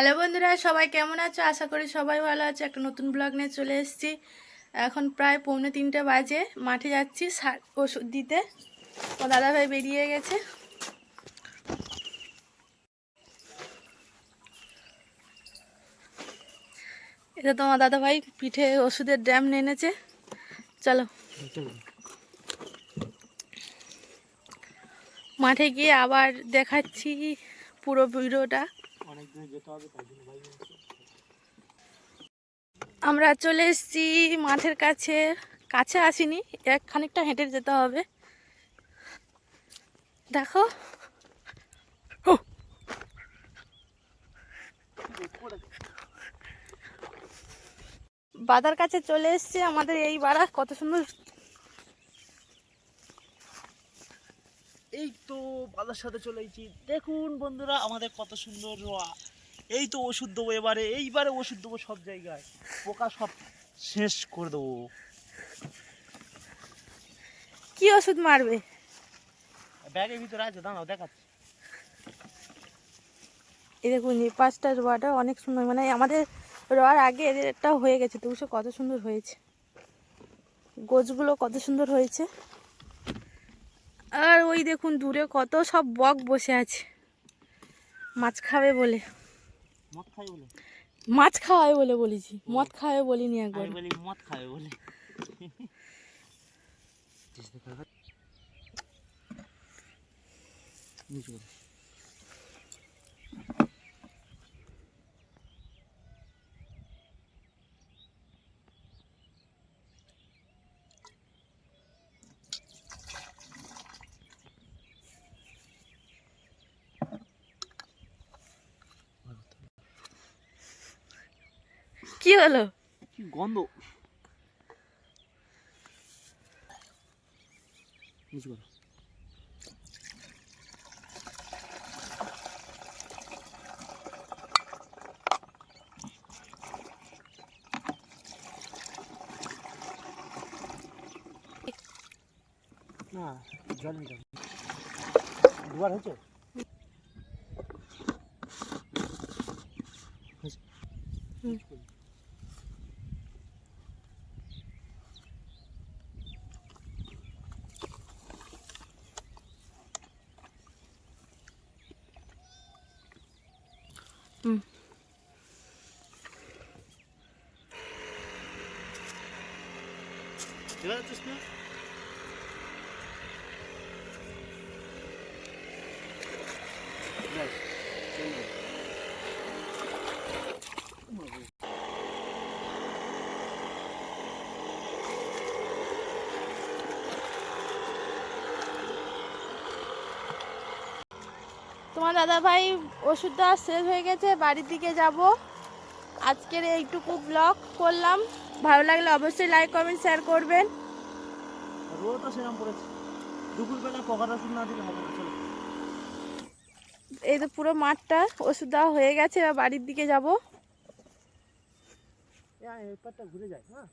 Hello বন্ধুরা, সবাই কেমন আছো? আশা করি সবাই ভালো আছে। একটা নতুন ব্লগ নিয়ে চলে এসেছি। এখন প্রায় 2:45 বাজে। মাঠে যাচ্ছি ওষুধ দিতে। ও দাদাভাই বেরিয়ে গেছে। এটা তোমার দাদাভাই পিঠে ওষুধের ড্রাম এনেছে। চলো মাঠে গিয়ে আবার দেখাচ্ছি পুরো ভিডিওটা। আমরা চলে এসেছি মাঠের কাছে। কাছে আসিনি, খানিকটা হেঁটে যেতে হবে। দেখো বাদার কাছে চলে এসছে আমাদের এই বাড়া। কত সুন্দর! এই তো বাদার সাথে চলে এসেছি। দেখুন বন্ধুরা, আমাদের কত সুন্দর রোয়া। এই তো ওষুধ দেবো এইবারে ওষুধ দেবো সব জায়গায়, পোকা সব শেষ করে দেবো। কি ওষুধ মারবে? ব্যাগের ভিতরে আছে, দাঁড়াও দেখাচ্ছি। এই দেখুন, এই পাঁচটা রোয়াটা অনেক সুন্দর, মানে আমাদের রোয়ার আগে এদেরটাও হয়ে গেছে। তো কত সুন্দর হয়েছে, গোছগুলো কত সুন্দর হয়েছে। আর ওই দেখুন দূরে কত সব বক বসে আছে, মাছ খাবে বলে। মদ খাই বলে? মাছ খাওয়াবে বলে বলেছি, মদ খাওয়াবে বলিনি একবার। বলি মদ খাবে বলে। কি হলো? কি গন্ধ! না, জল নিতে হবে। দুবার হয়েছে। হুম, এবার যাচ্ছিস না? ব্যাস, চলে যাবে। তোমার দাদাভাই ওষুধ দেওয়া শেষ হয়ে গেছে, বাড়ির দিকে যাব। আজকের এইটুকু ব্লগ করলাম। ভালো লাগলে অবশ্যই লাইক কমেন্ট শেয়ার করবেন। রোদও সেরকম পড়েছে। দুপুরবেলা পকার ওষুধ না দিলে হবে না। চলো। এই তো পুরো মাঠটা ওষুধ দেওয়া হয়ে গেছে, এবার বাড়ির দিকে যাব। এই পাটটা ঘুরে যায়। হ্যাঁ।